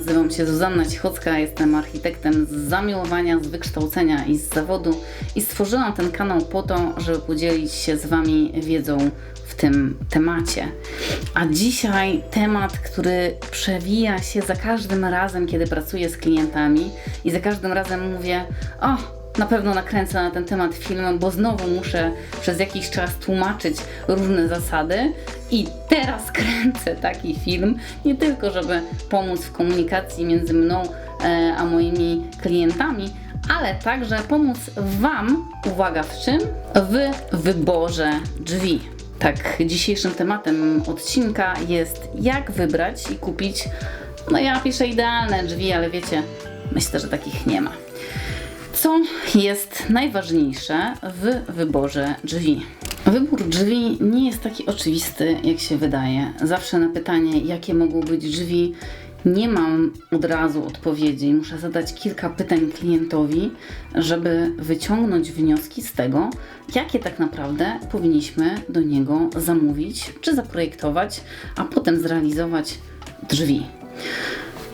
nazywam się Zuzanna Cichocka, jestem architektem z zamiłowania, z wykształcenia i z zawodu i stworzyłam ten kanał po to, żeby podzielić się z Wami wiedzą w tym temacie. A dzisiaj temat, który przewija się za każdym razem, kiedy pracuję z klientami i za każdym razem mówię: na pewno nakręcę na ten temat film, bo znowu muszę przez jakiś czas tłumaczyć różne zasady i teraz kręcę taki film, nie tylko żeby pomóc w komunikacji między mną a moimi klientami, ale także pomóc Wam, uwaga, w czym? W wyborze drzwi. Tak, dzisiejszym tematem odcinka jest jak wybrać i kupić, ja piszę idealne drzwi, ale wiecie, myślę, że takich nie ma. Co jest najważniejsze w wyborze drzwi? Wybór drzwi nie jest taki oczywisty, jak się wydaje. Zawsze na pytanie, jakie mogą być drzwi, nie mam od razu odpowiedzi. Muszę zadać kilka pytań klientowi, żeby wyciągnąć wnioski z tego, jakie tak naprawdę powinniśmy do niego zamówić, czy zaprojektować, a potem zrealizować drzwi.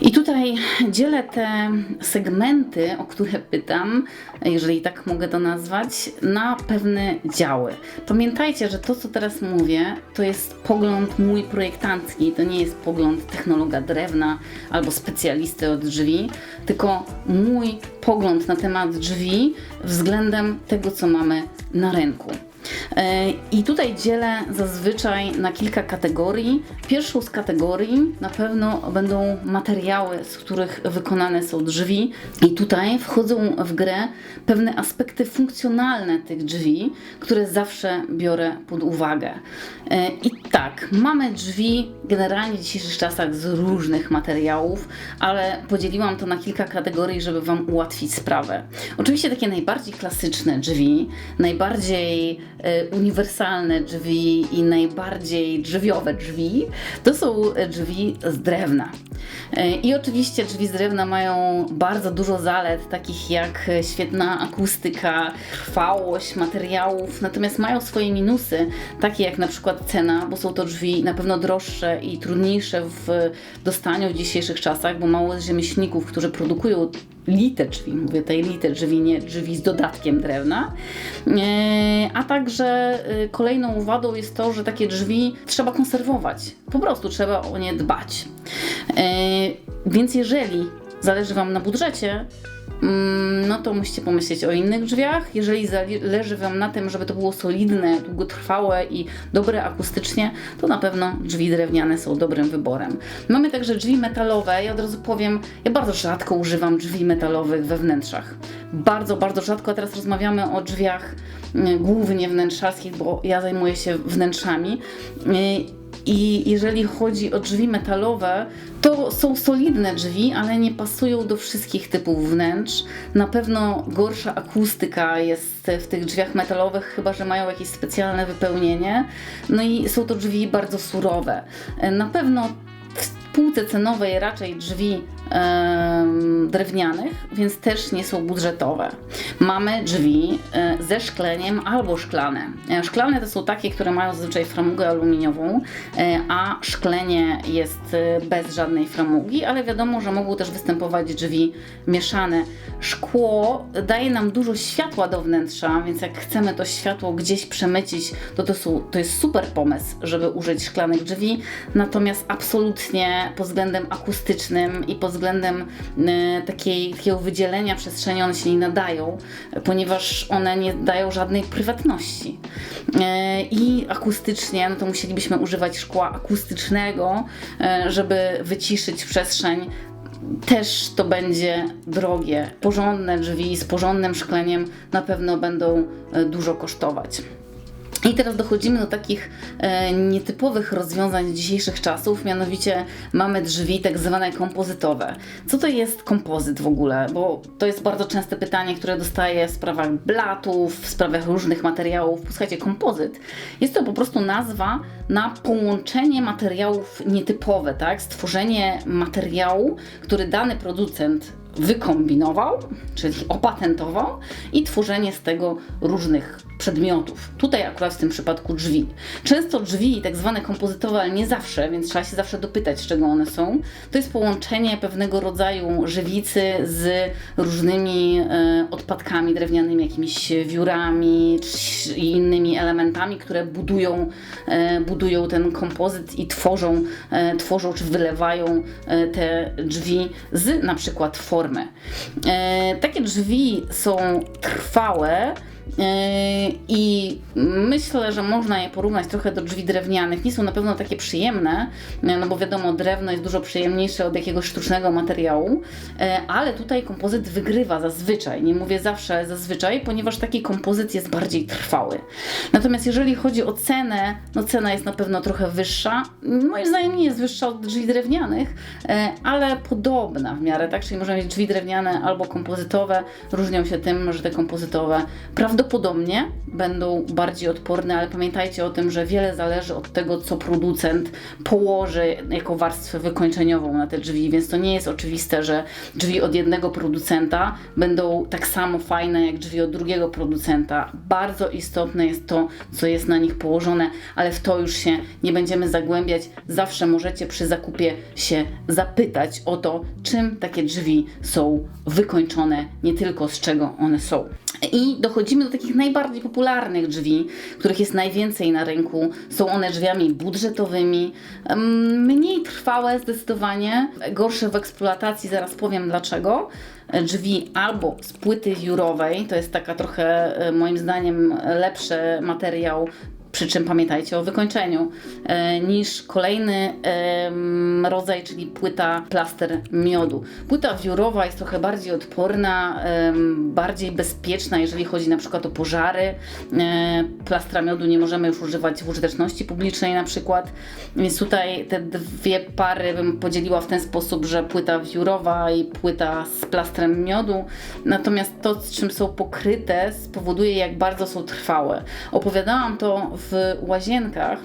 I tutaj dzielę te segmenty, o które pytam, jeżeli tak mogę to nazwać, na pewne działy. Pamiętajcie, że to, co teraz mówię, to jest pogląd mój projektancki, to nie jest pogląd technologa drewna albo specjalisty od drzwi, tylko mój pogląd na temat drzwi względem tego, co mamy na rynku. I tutaj dzielę zazwyczaj na kilka kategorii. Pierwszą z kategorii na pewno będą materiały, z których wykonane są drzwi. I tutaj wchodzą w grę pewne aspekty funkcjonalne tych drzwi, które zawsze biorę pod uwagę. I tak, mamy drzwi generalnie w dzisiejszych czasach z różnych materiałów, ale podzieliłam to na kilka kategorii, żeby Wam ułatwić sprawę. Oczywiście takie najbardziej klasyczne drzwi, najbardziej uniwersalne drzwi i najbardziej drzwiowe drzwi to są drzwi z drewna. I oczywiście drzwi z drewna mają bardzo dużo zalet, takich jak świetna akustyka, trwałość materiałów, natomiast mają swoje minusy, takie jak na przykład cena, bo są to drzwi na pewno droższe i trudniejsze w dostaniu w dzisiejszych czasach, bo mało jest rzemieślników, którzy produkują lite drzwi, mówię tutaj lite drzwi, nie drzwi z dodatkiem drewna. A także kolejną wadą jest to, że takie drzwi trzeba konserwować, po prostu trzeba o nie dbać. Więc jeżeli zależy Wam na budżecie, to musicie pomyśleć o innych drzwiach. Jeżeli zależy Wam na tym, żeby to było solidne, długotrwałe i dobre akustycznie, to na pewno drzwi drewniane są dobrym wyborem. Mamy także drzwi metalowe. Ja od razu powiem, ja bardzo rzadko używam drzwi metalowych we wnętrzach. Bardzo, bardzo rzadko. A teraz rozmawiamy o drzwiach głównie wnętrzarskich, bo ja zajmuję się wnętrzami. I jeżeli chodzi o drzwi metalowe, to są solidne drzwi, ale nie pasują do wszystkich typów wnętrz. Na pewno gorsza akustyka jest w tych drzwiach metalowych, chyba że mają jakieś specjalne wypełnienie. I są to drzwi bardzo surowe. Na pewno w półce cenowej raczej drzwi drewnianych, więc też nie są budżetowe. Mamy drzwi ze szkleniem albo szklane. Szklane to są takie, które mają zazwyczaj framugę aluminiową, a szklenie jest bez żadnej framugi, ale wiadomo, że mogą też występować drzwi mieszane. Szkło daje nam dużo światła do wnętrza, więc jak chcemy to światło gdzieś przemycić, to jest super pomysł, żeby użyć szklanych drzwi, natomiast absolutnie pod względem akustycznym i pod względem takiego wydzielenia przestrzeni one się nie nadają, ponieważ one nie dają żadnej prywatności. I akustycznie, to musielibyśmy używać szkła akustycznego, żeby wyciszyć przestrzeń. Też to będzie drogie. Porządne drzwi z porządnym szkleniem na pewno będą dużo kosztować. I teraz dochodzimy do takich nietypowych rozwiązań dzisiejszych czasów, mianowicie mamy drzwi tak zwane kompozytowe. Co to jest kompozyt w ogóle? Bo to jest bardzo częste pytanie, które dostaję w sprawach blatów, w sprawach różnych materiałów. Posłuchajcie, kompozyt jest to po prostu nazwa na połączenie materiałów nietypowe, tak? Stworzenie materiału, który dany producent wykombinował, czyli opatentował i tworzenie z tego różnych przedmiotów. Tutaj akurat w tym przypadku drzwi. Często drzwi tak zwane kompozytowe, ale nie zawsze, więc trzeba się zawsze dopytać, z czego one są. To jest połączenie pewnego rodzaju żywicy z różnymi odpadkami drewnianymi, jakimiś wiórami i innymi elementami, które budują ten kompozyt i tworzą czy wylewają te drzwi z na przykład formy. Takie drzwi są trwałe, i myślę, że można je porównać trochę do drzwi drewnianych. Nie są na pewno takie przyjemne, no bo wiadomo, drewno jest dużo przyjemniejsze od jakiegoś sztucznego materiału, ale tutaj kompozyt wygrywa zazwyczaj, nie mówię zawsze, ale zazwyczaj, ponieważ taki kompozyt jest bardziej trwały. Natomiast jeżeli chodzi o cenę, no cena jest na pewno trochę wyższa. Moim zdaniem nie jest wyższa od drzwi drewnianych, ale podobna w miarę, tak? Czyli możemy mieć drzwi drewniane albo kompozytowe, różnią się tym, że te kompozytowe prawdopodobnie będą bardziej odporne, ale pamiętajcie o tym, że wiele zależy od tego, co producent położy jako warstwę wykończeniową na te drzwi, więc to nie jest oczywiste, że drzwi od jednego producenta będą tak samo fajne jak drzwi od drugiego producenta. Bardzo istotne jest to, co jest na nich położone, ale w to już się nie będziemy zagłębiać. Zawsze możecie przy zakupie się zapytać o to, czym takie drzwi są wykończone, nie tylko z czego one są. I dochodzimy do takich najbardziej popularnych drzwi, których jest najwięcej na rynku. Są one drzwiami budżetowymi, mniej trwałe zdecydowanie, gorsze w eksploatacji, zaraz powiem dlaczego. Drzwi albo z płyty wiórowej, to jest taka trochę moim zdaniem lepszy materiał, przy czym pamiętajcie o wykończeniu, niż kolejny rodzaj, czyli płyta plaster miodu. Płyta wiórowa jest trochę bardziej odporna, bardziej bezpieczna, jeżeli chodzi na przykład o pożary. Plastra miodu nie możemy już używać w użyteczności publicznej na przykład, więc tutaj te dwie pary bym podzieliła w ten sposób, że płyta wiórowa i płyta z plastrem miodu. Natomiast to, z czym są pokryte, spowoduje, jak bardzo są trwałe. Opowiadałam to w łazienkach,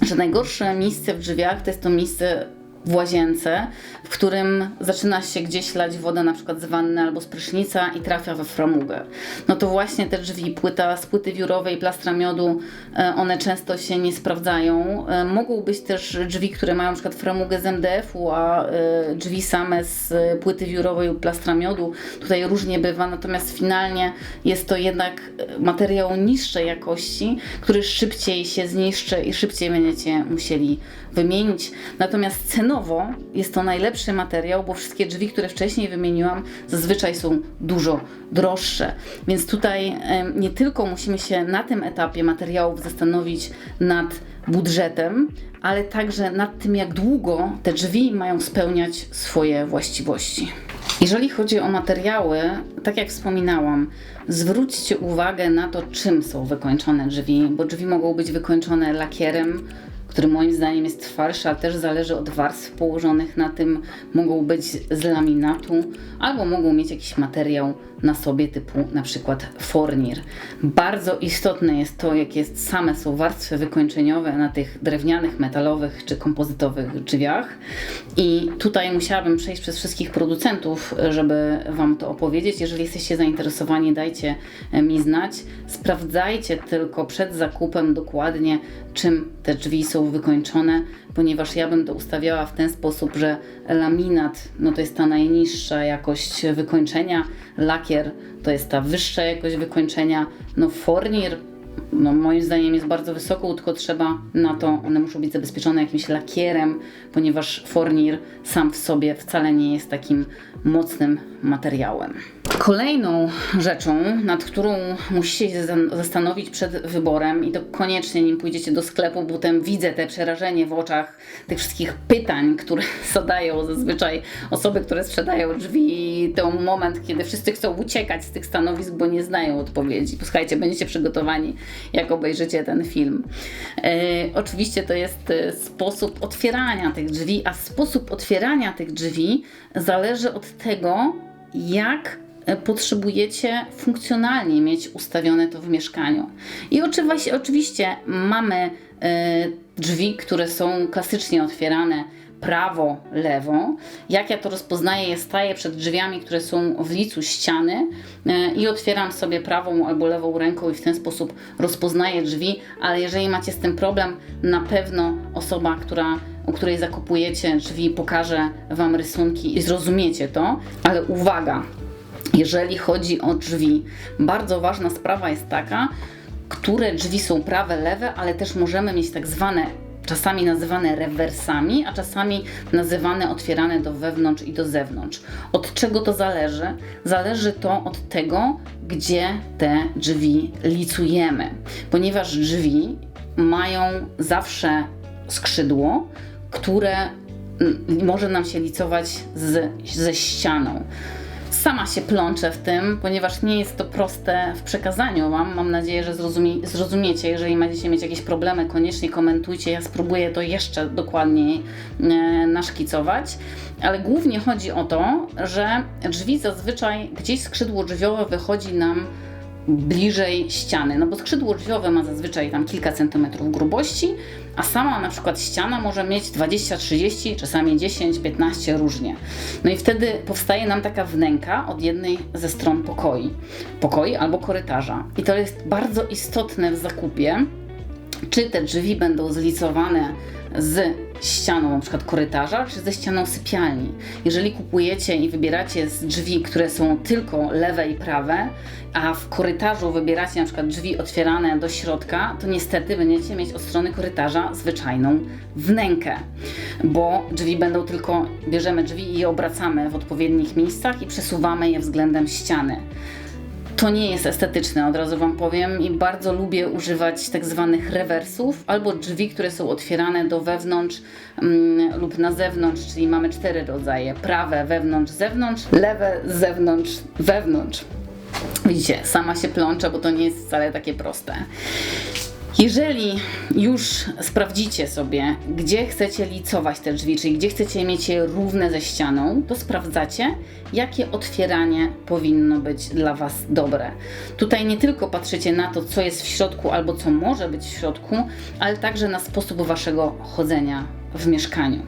że najgorsze miejsce w drzwiach to jest to miejsce w łazience, w którym zaczyna się gdzieś lać woda na przykład z wanny albo z prysznica i trafia we framugę. No to właśnie te drzwi, z płyty wiórowej, plastra miodu, one często się nie sprawdzają. Mogą być też drzwi, które mają na przykład framugę z MDF-u, a drzwi same z płyty wiórowej lub plastra miodu. Tutaj różnie bywa, natomiast finalnie jest to jednak materiał niższej jakości, który szybciej się zniszczy i szybciej będziecie musieli wymienić. Natomiast cenowo jest to najlepszy materiał, bo wszystkie drzwi, które wcześniej wymieniłam, zazwyczaj są dużo droższe. Więc tutaj nie tylko musimy się na tym etapie materiałów zastanowić nad budżetem, ale także nad tym, jak długo te drzwi mają spełniać swoje właściwości. Jeżeli chodzi o materiały, tak jak wspominałam, zwróćcie uwagę na to, czym są wykończone drzwi, bo drzwi mogą być wykończone lakierem, który moim zdaniem jest twardszy, ale też zależy od warstw położonych na tym. Mogą być z laminatu, albo mogą mieć jakiś materiał na sobie typu na przykład fornir. Bardzo istotne jest to, jakie same są warstwy wykończeniowe na tych drewnianych, metalowych czy kompozytowych drzwiach. I tutaj musiałabym przejść przez wszystkich producentów, żeby Wam to opowiedzieć. Jeżeli jesteście zainteresowani, dajcie mi znać. Sprawdzajcie tylko przed zakupem dokładnie, czym te drzwi są wykończone, ponieważ ja bym to ustawiała w ten sposób, że laminat no to jest ta najniższa jakość wykończenia, lakier to jest ta wyższa jakość wykończenia, no fornir no moim zdaniem jest bardzo wysoką, tylko trzeba na to, one muszą być zabezpieczone jakimś lakierem, ponieważ fornir sam w sobie wcale nie jest takim mocnym materiałem. Kolejną rzeczą, nad którą musicie się zastanowić przed wyborem i to koniecznie nim pójdziecie do sklepu, bo potem widzę te przerażenie w oczach tych wszystkich pytań, które zadają zazwyczaj osoby, które sprzedają drzwi i ten moment, kiedy wszyscy chcą uciekać z tych stanowisk, bo nie znają odpowiedzi. Posłuchajcie, będziecie przygotowani, jak obejrzycie ten film. Oczywiście to jest sposób otwierania tych drzwi, a sposób otwierania tych drzwi zależy od tego, jak potrzebujecie funkcjonalnie mieć ustawione to w mieszkaniu. I oczywiście mamy drzwi, które są klasycznie otwierane prawo, lewo. Jak ja to rozpoznaję, ja staję przed drzwiami, które są w licu ściany i otwieram sobie prawą albo lewą ręką i w ten sposób rozpoznaję drzwi, ale jeżeli macie z tym problem, na pewno osoba, u której zakupujecie drzwi, pokaże Wam rysunki i zrozumiecie to, ale uwaga, jeżeli chodzi o drzwi, bardzo ważna sprawa jest taka, które drzwi są prawe, lewe, ale też możemy mieć tak zwane, czasami nazywane rewersami, a czasami nazywane otwierane do wewnątrz i do zewnątrz. Od czego to zależy? Zależy to od tego, gdzie te drzwi licujemy, ponieważ drzwi mają zawsze skrzydło, które może nam się licować ze ścianą. Sama się plączę w tym, ponieważ nie jest to proste w przekazaniu Wam. Mam nadzieję, że zrozumiecie. Jeżeli będziecie mieć jakieś problemy, koniecznie komentujcie. Ja spróbuję to jeszcze dokładniej naszkicować. Ale głównie chodzi o to, że drzwi zazwyczaj, gdzieś skrzydło drzwiowe wychodzi nam bliżej ściany, no bo skrzydło drzwiowe ma zazwyczaj tam kilka centymetrów grubości, a sama na przykład ściana może mieć 20, 30, czasami 10, 15 różnie. No i wtedy powstaje nam taka wnęka od jednej ze stron pokoi albo korytarza. I to jest bardzo istotne w zakupie, czy te drzwi będą zlicowane z ścianą na przykład korytarza, czy ze ścianą sypialni. Jeżeli kupujecie i wybieracie z drzwi, które są tylko lewe i prawe, a w korytarzu wybieracie na przykład drzwi otwierane do środka, to niestety będziecie mieć od strony korytarza zwyczajną wnękę, bo drzwi będą tylko, bierzemy drzwi i je obracamy w odpowiednich miejscach i przesuwamy je względem ściany. To nie jest estetyczne, od razu Wam powiem, i bardzo lubię używać tak zwanych rewersów albo drzwi, które są otwierane do wewnątrz lub na zewnątrz, czyli mamy 4 rodzaje: prawe, wewnątrz, zewnątrz, lewe, zewnątrz, wewnątrz. Widzicie, sama się plączę, bo to nie jest wcale takie proste. Jeżeli już sprawdzicie sobie, gdzie chcecie licować te drzwi, czyli gdzie chcecie mieć je równe ze ścianą, to sprawdzacie, jakie otwieranie powinno być dla Was dobre. Tutaj nie tylko patrzycie na to, co jest w środku albo co może być w środku, ale także na sposób Waszego chodzenia w mieszkaniu.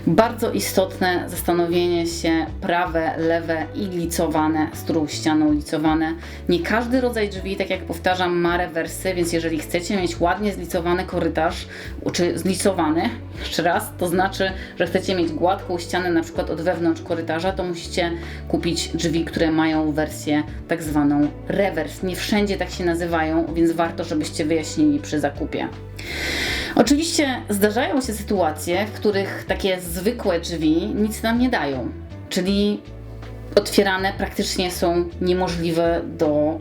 Bardzo istotne zastanowienie się, prawe, lewe i licowane, z którą ścianą licowane. Nie każdy rodzaj drzwi, tak jak powtarzam, ma rewersy, więc jeżeli chcecie mieć ładnie zlicowany korytarz, czy zlicowany, jeszcze raz, to znaczy, że chcecie mieć gładką ścianę na przykład od wewnątrz korytarza, to musicie kupić drzwi, które mają wersję tak zwaną rewers. Nie wszędzie tak się nazywają, więc warto, żebyście wyjaśnili przy zakupie. Oczywiście zdarzają się sytuacje, w których takie zwykłe drzwi nic nam nie dają, czyli otwierane praktycznie są niemożliwe do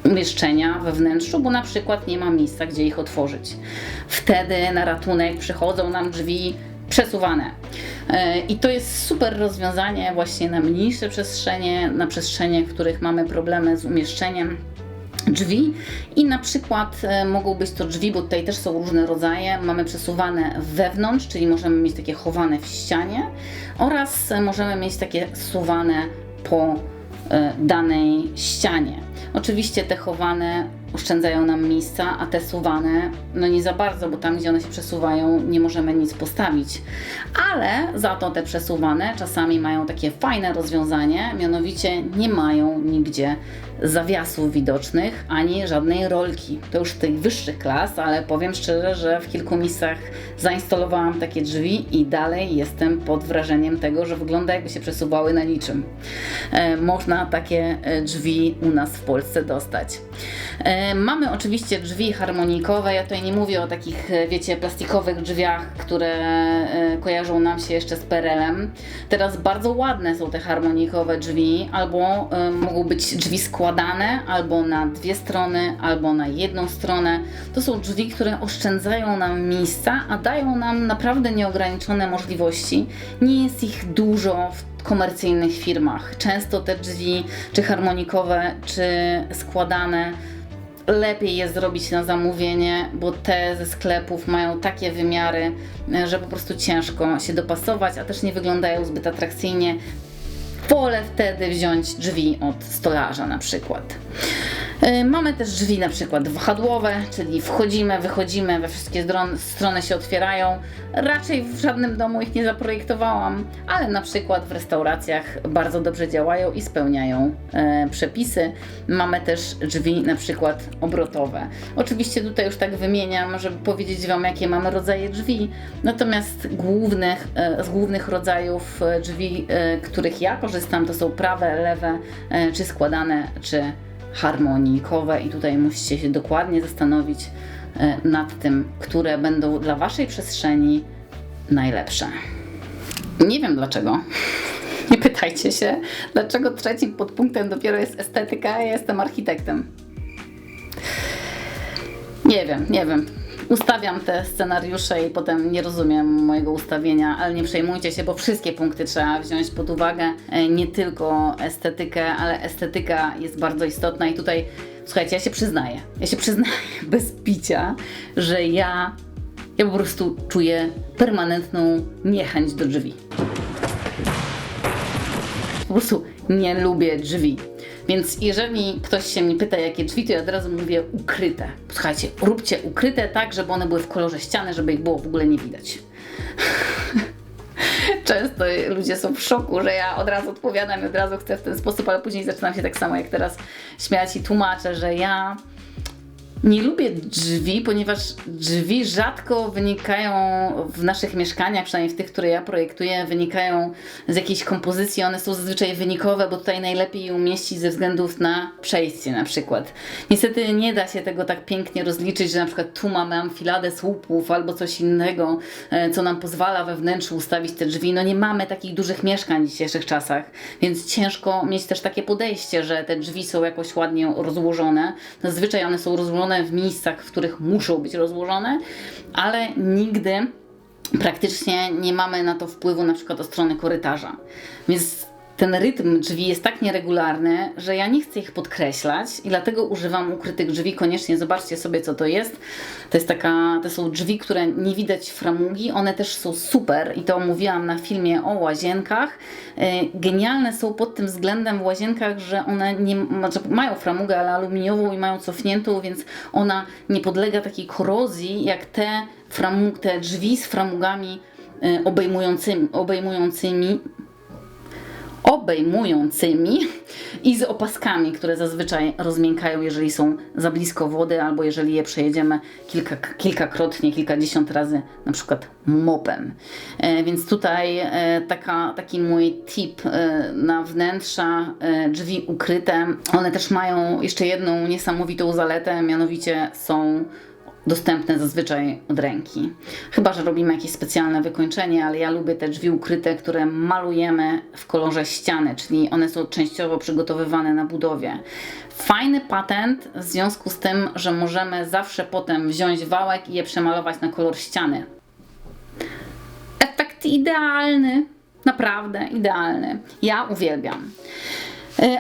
umieszczenia we wnętrzu, bo na przykład nie ma miejsca, gdzie ich otworzyć. Wtedy na ratunek przychodzą nam drzwi przesuwane. I to jest super rozwiązanie właśnie na mniejsze przestrzenie, na przestrzenie, w których mamy problemy z umieszczeniem drzwi i na przykład mogą być to drzwi, bo tutaj też są różne rodzaje, mamy przesuwane wewnątrz, czyli możemy mieć takie chowane w ścianie oraz możemy mieć takie zsuwane po danej ścianie. Oczywiście te chowane oszczędzają nam miejsca, a te suwane no nie za bardzo, bo tam, gdzie one się przesuwają, nie możemy nic postawić. Ale za to te przesuwane czasami mają takie fajne rozwiązanie, mianowicie nie mają nigdzie zawiasów widocznych, ani żadnej rolki. To już tych wyższych klas, ale powiem szczerze, że w kilku miejscach zainstalowałam takie drzwi i dalej jestem pod wrażeniem tego, że wygląda, jakby się przesuwały na niczym. Można takie drzwi u nas w Polsce dostać. Mamy oczywiście drzwi harmonikowe. Ja tutaj nie mówię o takich, wiecie, plastikowych drzwiach, które kojarzą nam się jeszcze z PRL-em. Teraz bardzo ładne są te harmonikowe drzwi, albo mogą być drzwi składane, albo na 2 strony, albo na 1 stronę. To są drzwi, które oszczędzają nam miejsca, a dają nam naprawdę nieograniczone możliwości. Nie jest ich dużo w komercyjnych firmach. Często te drzwi, czy harmonikowe, czy składane, lepiej jest zrobić na zamówienie, bo te ze sklepów mają takie wymiary, że po prostu ciężko się dopasować, a też nie wyglądają zbyt atrakcyjnie. Wolę wtedy wziąć drzwi od stolarza na przykład. Mamy też drzwi na przykład wahadłowe, czyli wchodzimy, wychodzimy, we wszystkie strony się otwierają. Raczej w żadnym domu ich nie zaprojektowałam, ale na przykład w restauracjach bardzo dobrze działają i spełniają przepisy. Mamy też drzwi na przykład obrotowe. Oczywiście tutaj już tak wymieniam, żeby powiedzieć Wam, jakie mamy rodzaje drzwi. Natomiast z głównych rodzajów drzwi, których ja korzystam, to są prawe, lewe, czy składane, czy harmonijkowe i tutaj musicie się dokładnie zastanowić nad tym, które będą dla Waszej przestrzeni najlepsze. Nie wiem dlaczego. Nie pytajcie się, dlaczego trzecim podpunktem dopiero jest estetyka, ja jestem architektem. Nie wiem. Ustawiam te scenariusze i potem nie rozumiem mojego ustawienia, ale nie przejmujcie się, bo wszystkie punkty trzeba wziąć pod uwagę, nie tylko estetykę, ale estetyka jest bardzo istotna i tutaj, słuchajcie, ja się przyznaję bez picia, że ja po prostu czuję permanentną niechęć do drzwi. Po prostu nie lubię drzwi. Więc jeżeli ktoś się mnie pyta, jakie drzwi, to ja od razu mówię ukryte. Słuchajcie, róbcie ukryte tak, żeby one były w kolorze ściany, żeby ich było w ogóle nie widać. Często ludzie są w szoku, że ja od razu odpowiadam i od razu chcę w ten sposób, ale później zaczynam się tak samo jak teraz śmiać i tłumaczę, że ja nie lubię drzwi, ponieważ drzwi rzadko wynikają w naszych mieszkaniach, przynajmniej w tych, które ja projektuję, wynikają z jakiejś kompozycji. One są zazwyczaj wynikowe, bo tutaj najlepiej je umieścić ze względów na przejście na przykład. Niestety nie da się tego tak pięknie rozliczyć, że na przykład tu mamy amfiladę słupów albo coś innego, co nam pozwala we wnętrzu ustawić te drzwi. No nie mamy takich dużych mieszkań w dzisiejszych czasach, więc ciężko mieć też takie podejście, że te drzwi są jakoś ładnie rozłożone. Zazwyczaj one są rozłożone w miejscach, w których muszą być rozłożone, ale nigdy praktycznie nie mamy na to wpływu na przykład od strony korytarza. Więc ten rytm drzwi jest tak nieregularny, że ja nie chcę ich podkreślać i dlatego używam ukrytych drzwi. Koniecznie zobaczcie sobie, co to jest. To są drzwi, które nie widać framugi. One też są super i to mówiłam na filmie o łazienkach. Genialne są pod tym względem w łazienkach, że one mają framugę, ale aluminiową i mają cofniętą, więc ona nie podlega takiej korozji jak te drzwi z framugami obejmującymi i z opaskami, które zazwyczaj rozmiękają, jeżeli są za blisko wody albo jeżeli je przejedziemy kilkakrotnie, kilkadziesiąt razy na przykład mopem. Więc tutaj taki mój tip na wnętrza drzwi ukryte. One też mają jeszcze jedną niesamowitą zaletę, mianowicie są dostępne zazwyczaj od ręki. Chyba że robimy jakieś specjalne wykończenie, ale ja lubię te drzwi ukryte, które malujemy w kolorze ściany, czyli one są częściowo przygotowywane na budowie. Fajny patent w związku z tym, że możemy zawsze potem wziąć wałek i je przemalować na kolor ściany. Efekt idealny, naprawdę idealny. Ja uwielbiam.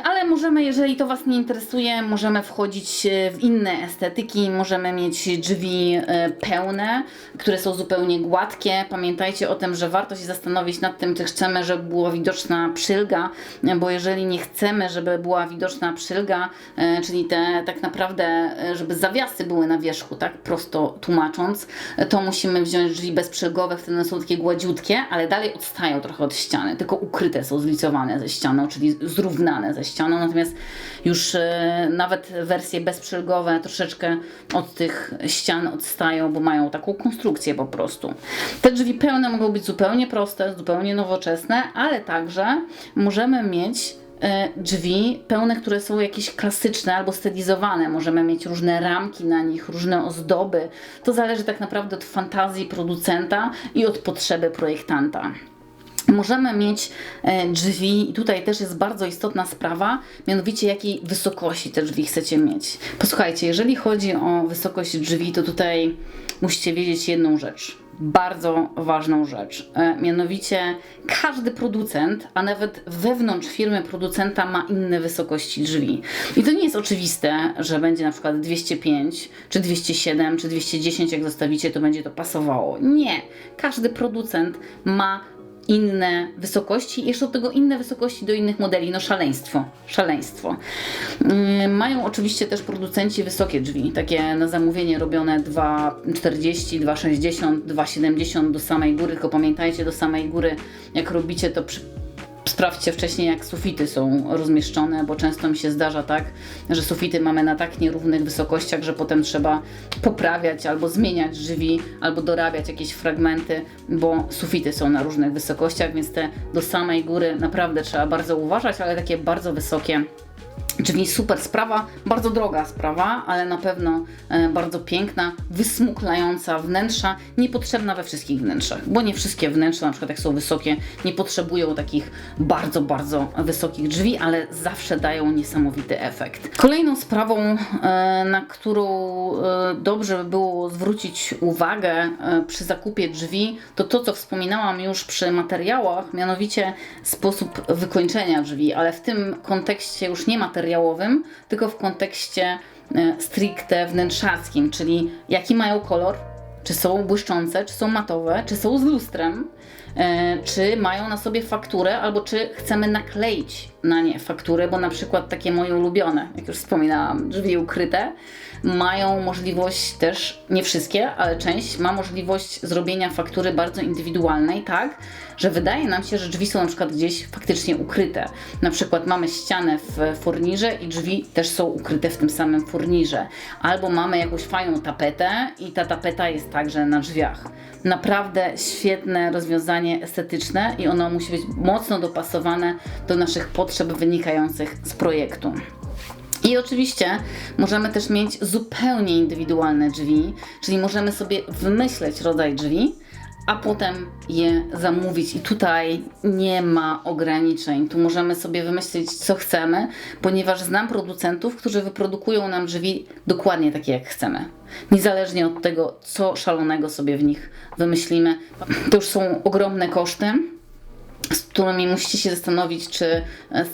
Ale możemy, jeżeli to Was nie interesuje, możemy wchodzić w inne estetyki, możemy mieć drzwi pełne, które są zupełnie gładkie. Pamiętajcie o tym, że warto się zastanowić nad tym, czy chcemy, żeby była widoczna przylga, bo jeżeli nie chcemy, żeby była widoczna przylga, czyli tak naprawdę, żeby zawiasy były na wierzchu, tak prosto tłumacząc, to musimy wziąć drzwi bezprzylgowe, wtedy one są takie gładziutkie, ale dalej odstają trochę od ściany, tylko ukryte są, zlicowane ze ścianą, czyli zrównane ze ścianą, natomiast już nawet wersje bezprzylgowe troszeczkę od tych ścian odstają, bo mają taką konstrukcję po prostu. Te drzwi pełne mogą być zupełnie proste, zupełnie nowoczesne, ale także możemy mieć drzwi pełne, które są jakieś klasyczne albo stylizowane. Możemy mieć różne ramki na nich, różne ozdoby. To zależy tak naprawdę od fantazji producenta i od potrzeby projektanta. Możemy mieć drzwi i tutaj też jest bardzo istotna sprawa, mianowicie jakiej wysokości te drzwi chcecie mieć. Posłuchajcie, jeżeli chodzi o wysokość drzwi, to tutaj musicie wiedzieć jedną rzecz, bardzo ważną rzecz, mianowicie każdy producent, a nawet wewnątrz firmy producenta ma inne wysokości drzwi. I to nie jest oczywiste, że będzie na przykład 205, czy 207, czy 210, jak zostawicie, to będzie to pasowało. Nie, każdy producent ma inne wysokości, jeszcze od tego inne wysokości do innych modeli, no szaleństwo, szaleństwo. Mają oczywiście też producenci wysokie drzwi, takie na zamówienie robione 2,40, 2,60, 2,70 do samej góry, tylko pamiętajcie, do samej góry jak robicie to sprawdźcie wcześniej, jak sufity są rozmieszczone, bo często mi się zdarza tak, że sufity mamy na tak nierównych wysokościach, że potem trzeba poprawiać albo zmieniać drzwi, albo dorabiać jakieś fragmenty, bo sufity są na różnych wysokościach, więc te do samej góry naprawdę trzeba bardzo uważać, ale takie bardzo wysokie drzwi, super sprawa, bardzo droga sprawa, ale na pewno bardzo piękna, wysmuklająca wnętrza, niepotrzebna we wszystkich wnętrzach, bo nie wszystkie wnętrza, na przykład jak są wysokie, nie potrzebują takich bardzo, bardzo wysokich drzwi, ale zawsze dają niesamowity efekt. Kolejną sprawą, na którą dobrze by było zwrócić uwagę przy zakupie drzwi, to to, co wspominałam już przy materiałach, mianowicie sposób wykończenia drzwi, ale w tym kontekście już nie materiałowym, tylko w kontekście stricte wnętrzarskim, czyli jaki mają kolor, czy są błyszczące, czy są matowe, czy są z lustrem, czy mają na sobie fakturę, albo czy chcemy nakleić na nie fakturę, bo na przykład takie moje ulubione, jak już wspominałam, drzwi ukryte, mają możliwość też, nie wszystkie, ale część ma możliwość zrobienia faktury bardzo indywidualnej, tak, że wydaje nam się, że drzwi są na przykład gdzieś faktycznie ukryte. Na przykład mamy ścianę w furnirze i drzwi też są ukryte w tym samym furnirze. Albo mamy jakąś fajną tapetę i ta tapeta jest także na drzwiach. Naprawdę świetne rozwiązanie estetyczne i ono musi być mocno dopasowane do naszych potrzeb wynikających z projektu. I oczywiście możemy też mieć zupełnie indywidualne drzwi, czyli możemy sobie wymyśleć rodzaj drzwi, a potem je zamówić. I tutaj nie ma ograniczeń. Tu możemy sobie wymyślić, co chcemy, ponieważ znam producentów, którzy wyprodukują nam drzwi dokładnie takie, jak chcemy. Niezależnie od tego, co szalonego sobie w nich wymyślimy. To już są ogromne koszty, z którymi musicie się zastanowić, czy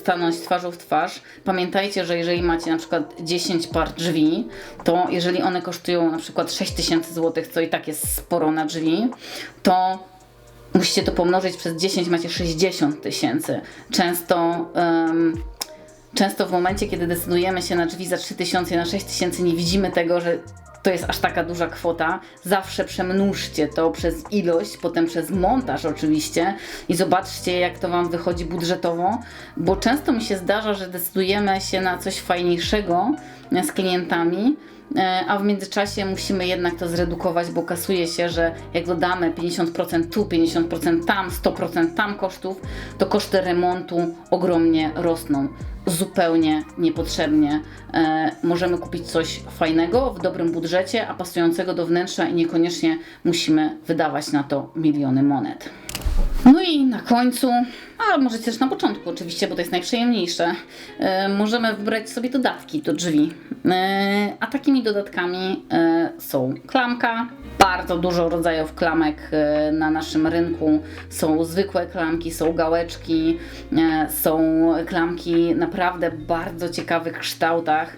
stanąć twarzą w twarz. Pamiętajcie, że jeżeli macie na przykład 10 par drzwi, to jeżeli one kosztują na przykład 6000 zł, co i tak jest sporo na drzwi, to musicie to pomnożyć przez 10, macie 60 000. Często w momencie, kiedy decydujemy się na drzwi za 3000, na 6000, nie widzimy tego, że to jest aż taka duża kwota. Zawsze przemnóżcie to przez ilość, potem przez montaż oczywiście i zobaczcie, jak to Wam wychodzi budżetowo, bo często mi się zdarza, że decydujemy się na coś fajniejszego z klientami, a w międzyczasie musimy jednak to zredukować, bo kasuje się, że jak dodamy 50% tu, 50% tam, 100% tam kosztów, to koszty remontu ogromnie rosną. Zupełnie niepotrzebnie. Możemy kupić coś fajnego, w dobrym budżecie, a pasującego do wnętrza i niekoniecznie musimy wydawać na to miliony monet. No i na końcu, a możecie też na początku oczywiście, bo to jest najprzyjemniejsze, możemy wybrać sobie dodatki do drzwi. A takimi dodatkami są klamka, bardzo dużo rodzajów klamek na naszym rynku. Są zwykłe klamki, są gałeczki, są klamki naprawdę bardzo ciekawych kształtach.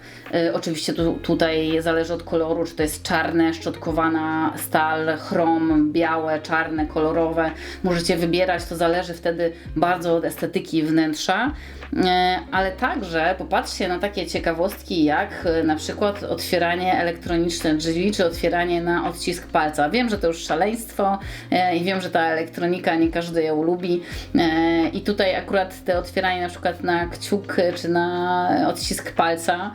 Oczywiście tutaj zależy od koloru, czy to jest czarne, szczotkowana stal, chrom, białe, czarne, kolorowe. Możecie wybierać, to zależy wtedy bardzo od estetyki wnętrza. Ale także popatrzcie na takie ciekawostki jak na przykład otwieranie elektroniczne drzwi, czy otwieranie na odcisk palca. Wiem, że to już szaleństwo i wiem, że ta elektronika nie każdy ją lubi i tutaj akurat te otwieranie na przykład na kciuk czy na odcisk palca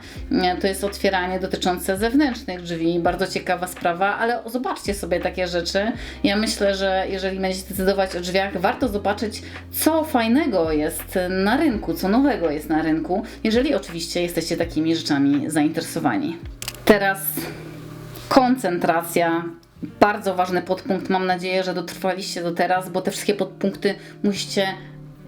to jest otwieranie dotyczące zewnętrznych drzwi. Bardzo ciekawa sprawa, ale zobaczcie sobie takie rzeczy. Ja myślę, że jeżeli będziecie decydować o drzwiach, warto zobaczyć, co fajnego jest na rynku, co nowego jest na rynku, jeżeli oczywiście jesteście takimi rzeczami zainteresowani. Teraz koncentracja. Bardzo ważny podpunkt. Mam nadzieję, że dotrwaliście do teraz, bo te wszystkie podpunkty musicie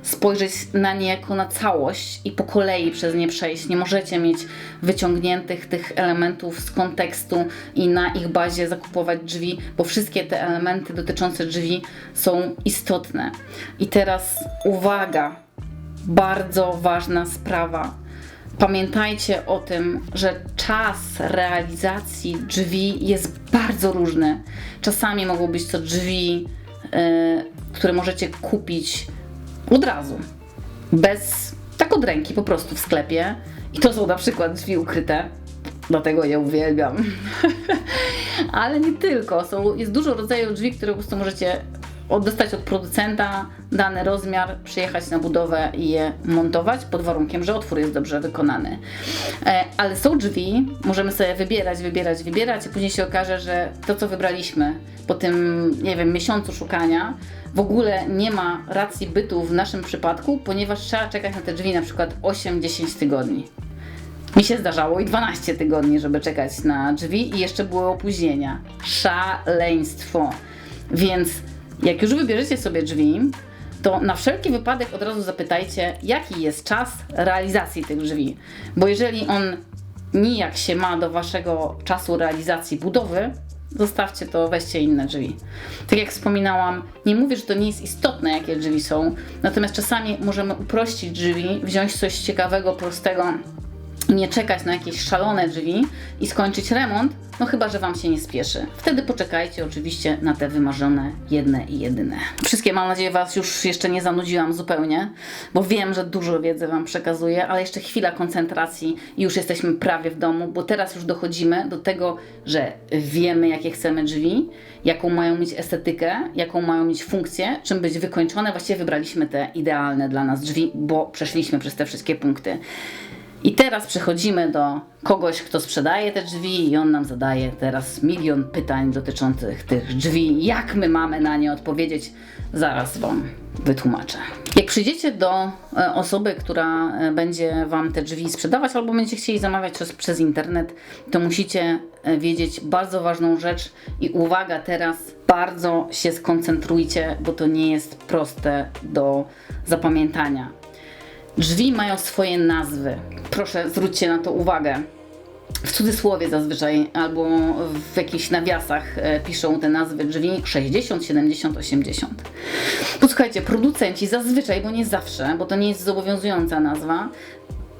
spojrzeć na nie jako na całość i po kolei przez nie przejść. Nie możecie mieć wyciągniętych tych elementów z kontekstu i na ich bazie zakupować drzwi, bo wszystkie te elementy dotyczące drzwi są istotne. I teraz uwaga, bardzo ważna sprawa. Pamiętajcie o tym, że czas realizacji drzwi jest bardzo różny. Czasami mogą być to drzwi które możecie kupić od razu, tak od ręki, po prostu w sklepie. I to są na przykład drzwi ukryte, dlatego je uwielbiam. Ale nie tylko, jest dużo rodzajów drzwi, które po prostu możecie dostać od producenta dany rozmiar, przyjechać na budowę i je montować, pod warunkiem, że otwór jest dobrze wykonany. Ale są drzwi, możemy sobie wybierać, a później się okaże, że to, co wybraliśmy po tym, nie wiem, miesiącu szukania, w ogóle nie ma racji bytu w naszym przypadku, ponieważ trzeba czekać na te drzwi na przykład 8-10 tygodni. Mi się zdarzało i 12 tygodni, żeby czekać na drzwi i jeszcze były opóźnienia. Szaleństwo. Więc jak już wybierzecie sobie drzwi, to na wszelki wypadek od razu zapytajcie, jaki jest czas realizacji tych drzwi. Bo jeżeli on nijak się ma do waszego czasu realizacji budowy, zostawcie to, weźcie inne drzwi. Tak jak wspominałam, nie mówię, że to nie jest istotne, jakie drzwi są, natomiast czasami możemy uprościć drzwi, wziąć coś ciekawego, prostego, nie czekać na jakieś szalone drzwi i skończyć remont, no chyba że wam się nie spieszy. Wtedy poczekajcie oczywiście na te wymarzone jedne i jedyne. Wszystkie, mam nadzieję, was już jeszcze nie zanudziłam zupełnie, bo wiem, że dużo wiedzy wam przekazuję, ale jeszcze chwila koncentracji i już jesteśmy prawie w domu, bo teraz już dochodzimy do tego, że wiemy, jakie chcemy drzwi, jaką mają mieć estetykę, jaką mają mieć funkcję, czym być wykończone. Właściwie wybraliśmy te idealne dla nas drzwi, bo przeszliśmy przez te wszystkie punkty. I teraz przechodzimy do kogoś, kto sprzedaje te drzwi i on nam zadaje teraz milion pytań dotyczących tych drzwi. Jak my mamy na nie odpowiedzieć? Zaraz wam wytłumaczę. Jak przyjdziecie do osoby, która będzie wam te drzwi sprzedawać albo będziecie chcieli zamawiać przez internet, to musicie wiedzieć bardzo ważną rzecz i uwaga, teraz bardzo się skoncentrujcie, bo to nie jest proste do zapamiętania. Drzwi mają swoje nazwy. Proszę, zwróćcie na to uwagę. W cudzysłowie zazwyczaj albo w jakichś nawiasach piszą te nazwy drzwi 60, 70, 80. Posłuchajcie, producenci zazwyczaj, bo nie zawsze, bo to nie jest zobowiązująca nazwa,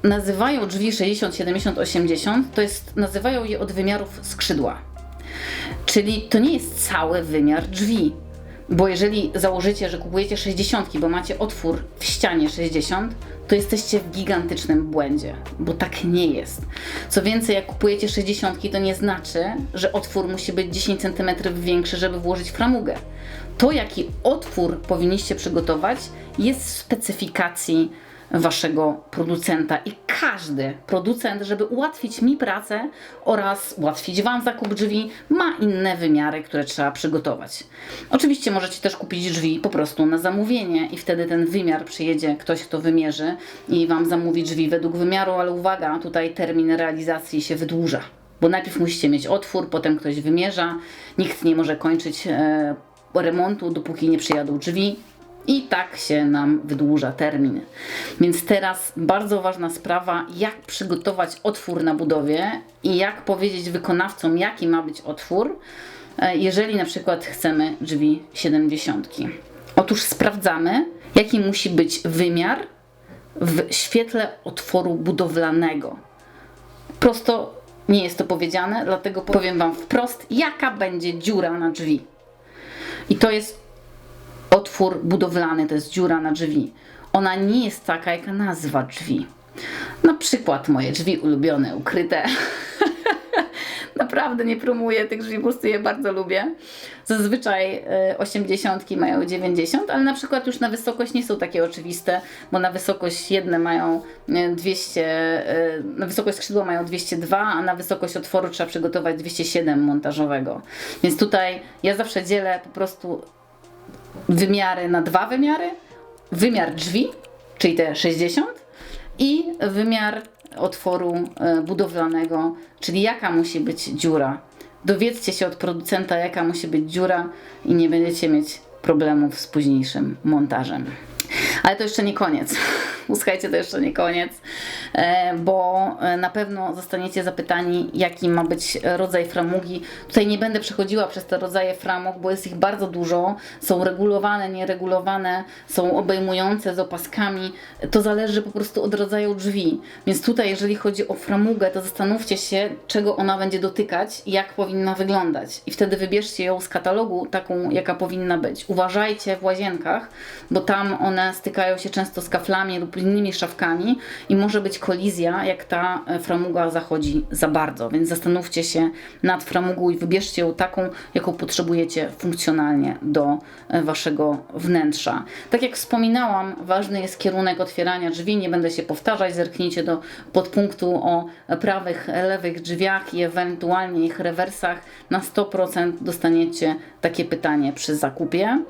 nazywają drzwi 60, 70, 80, nazywają je od wymiarów skrzydła. Czyli to nie jest cały wymiar drzwi. Bo jeżeli założycie, że kupujecie 60, bo macie otwór w ścianie 60, to jesteście w gigantycznym błędzie, bo tak nie jest. Co więcej, jak kupujecie 60, to nie znaczy, że otwór musi być 10 cm większy, żeby włożyć framugę. To, jaki otwór powinniście przygotować, jest w specyfikacji waszego producenta i każdy producent, żeby ułatwić mi pracę oraz ułatwić wam zakup drzwi, ma inne wymiary, które trzeba przygotować. Oczywiście możecie też kupić drzwi po prostu na zamówienie i wtedy ten wymiar przyjedzie ktoś, kto wymierzy i wam zamówi drzwi według wymiaru, ale uwaga, tutaj termin realizacji się wydłuża, bo najpierw musicie mieć otwór, potem ktoś wymierza, nikt nie może kończyć remontu, dopóki nie przyjadą drzwi. I tak się nam wydłuża termin. Więc teraz bardzo ważna sprawa, jak przygotować otwór na budowie i jak powiedzieć wykonawcom, jaki ma być otwór, jeżeli na przykład chcemy drzwi 70. Otóż sprawdzamy, jaki musi być wymiar w świetle otworu budowlanego. Prosto nie jest to powiedziane, dlatego powiem wam wprost, jaka będzie dziura na drzwi. I to jest otwór budowlany, to jest dziura na drzwi. Ona nie jest taka, jaka nazwa drzwi. Na przykład moje drzwi ulubione, ukryte. Naprawdę nie promuję tych drzwi, po prostu je bardzo lubię. Zazwyczaj 80 mają 90, ale na przykład już na wysokość nie są takie oczywiste, bo na wysokość jedne mają 200, na wysokość skrzydła mają 202, a na wysokość otworu trzeba przygotować 207 montażowego. Więc tutaj ja zawsze dzielę po prostu wymiary na dwa wymiary. Wymiar drzwi, czyli te 60 i wymiar otworu budowlanego, czyli jaka musi być dziura. Dowiedzcie się od producenta, jaka musi być dziura i nie będziecie mieć problemów z późniejszym montażem. Ale to jeszcze nie koniec. słuchajcie, to jeszcze nie koniec, bo na pewno zostaniecie zapytani, jaki ma być rodzaj framugi. Tutaj nie będę przechodziła przez te rodzaje framug, bo jest ich bardzo dużo. Są regulowane, nieregulowane, są obejmujące z opaskami. To zależy po prostu od rodzaju drzwi. Więc tutaj, jeżeli chodzi o framugę, to zastanówcie się, czego ona będzie dotykać i jak powinna wyglądać. I wtedy wybierzcie ją z katalogu taką, jaka powinna być. Uważajcie w łazienkach, bo tam one stykają się często z kaflami lub innymi szafkami i może być kolizja, jak ta framuga zachodzi za bardzo. Więc zastanówcie się nad framugą i wybierzcie ją taką, jaką potrzebujecie funkcjonalnie do waszego wnętrza. Tak jak wspominałam, ważny jest kierunek otwierania drzwi. Nie będę się powtarzać. Zerknijcie do podpunktu o prawych, lewych drzwiach i ewentualnie ich rewersach. Na 100% dostaniecie takie pytanie przy zakupie.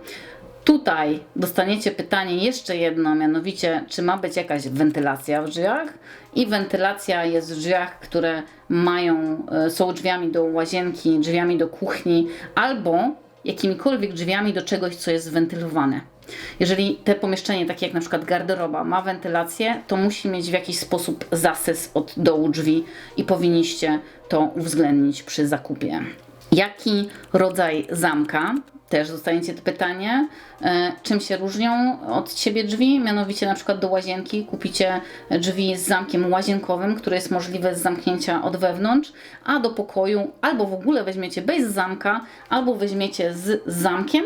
Tutaj dostaniecie pytanie jeszcze jedno, mianowicie, czy ma być jakaś wentylacja w drzwiach. I wentylacja jest w drzwiach, które są drzwiami do łazienki, drzwiami do kuchni albo jakimikolwiek drzwiami do czegoś, co jest wentylowane. Jeżeli te pomieszczenie, takie jak na przykład garderoba, ma wentylację, to musi mieć w jakiś sposób zasys od dołu drzwi i powinniście to uwzględnić przy zakupie. Jaki rodzaj zamka? Też dostaniecie to pytanie, czym się różnią od siebie drzwi, mianowicie na przykład do łazienki kupicie drzwi z zamkiem łazienkowym, który jest możliwy z zamknięcia od wewnątrz, a do pokoju albo w ogóle weźmiecie bez zamka, albo weźmiecie z zamkiem,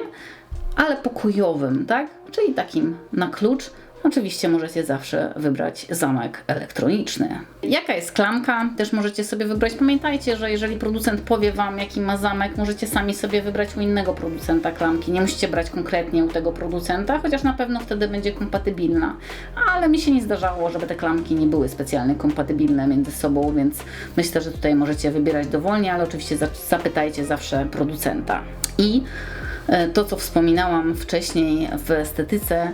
ale pokojowym, tak? Czyli takim na klucz. Oczywiście możecie zawsze wybrać zamek elektroniczny. Jaka jest klamka? Też możecie sobie wybrać. Pamiętajcie, że jeżeli producent powie Wam, jaki ma zamek, możecie sami sobie wybrać u innego producenta klamki. Nie musicie brać konkretnie u tego producenta, chociaż na pewno wtedy będzie kompatybilna. Ale mi się nie zdarzało, żeby te klamki nie były specjalnie kompatybilne między sobą, więc myślę, że tutaj możecie wybierać dowolnie, ale oczywiście zapytajcie zawsze producenta. I to, co wspominałam wcześniej w estetyce,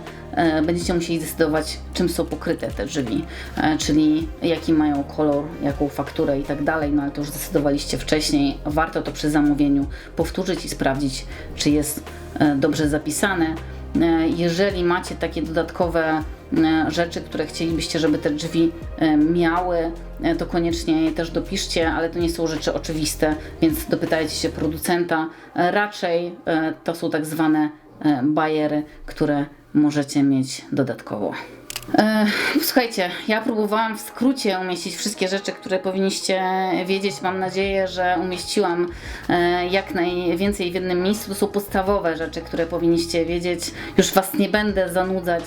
będziecie musieli zdecydować, czym są pokryte te drzwi, czyli jaki mają kolor, jaką fakturę i tak dalej, no ale to już zdecydowaliście wcześniej. Warto to przy zamówieniu powtórzyć i sprawdzić, czy jest dobrze zapisane. Jeżeli macie takie dodatkowe rzeczy, które chcielibyście, żeby te drzwi miały, to koniecznie je też dopiszcie, ale to nie są rzeczy oczywiste, więc dopytajcie się producenta. Raczej to są tak zwane bajery, które możecie mieć dodatkowo. Słuchajcie, ja próbowałam w skrócie umieścić wszystkie rzeczy, które powinniście wiedzieć. Mam nadzieję, że umieściłam jak najwięcej w jednym miejscu. To są podstawowe rzeczy, które powinniście wiedzieć. Już Was nie będę zanudzać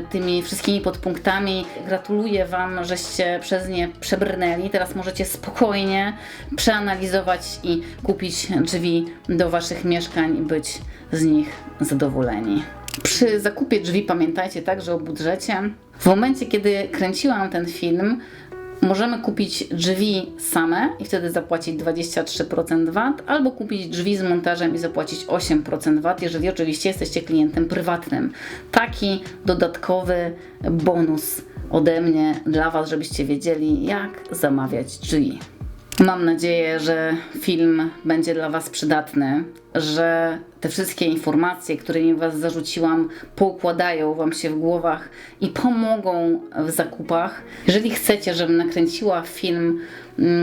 tymi wszystkimi podpunktami. Gratuluję Wam, żeście przez nie przebrnęli. Teraz możecie spokojnie przeanalizować i kupić drzwi do Waszych mieszkań i być z nich zadowoleni. Przy zakupie drzwi pamiętajcie także o budżecie. W momencie, kiedy kręciłam ten film, możemy kupić drzwi same i wtedy zapłacić 23% VAT, albo kupić drzwi z montażem i zapłacić 8% VAT, jeżeli oczywiście jesteście klientem prywatnym. Taki dodatkowy bonus ode mnie dla Was, żebyście wiedzieli, jak zamawiać drzwi. Mam nadzieję, że film będzie dla Was przydatny, że te wszystkie informacje, którymi Was zarzuciłam, poukładają Wam się w głowach i pomogą w zakupach. Jeżeli chcecie, żebym nakręciła film,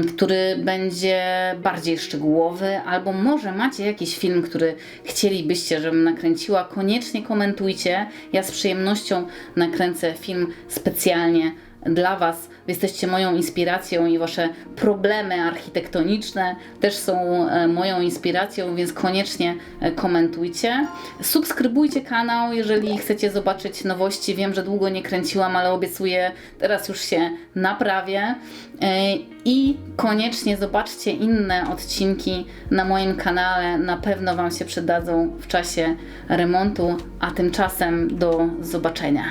który będzie bardziej szczegółowy, albo może macie jakiś film, który chcielibyście, żebym nakręciła, koniecznie komentujcie. Ja z przyjemnością nakręcę film specjalnie dla Was. Wy jesteście moją inspiracją i Wasze problemy architektoniczne też są moją inspiracją, więc koniecznie komentujcie. Subskrybujcie kanał, jeżeli chcecie zobaczyć nowości. Wiem, że długo nie kręciłam, ale obiecuję, teraz już się naprawię. I koniecznie zobaczcie inne odcinki na moim kanale. Na pewno Wam się przydadzą w czasie remontu, a tymczasem do zobaczenia.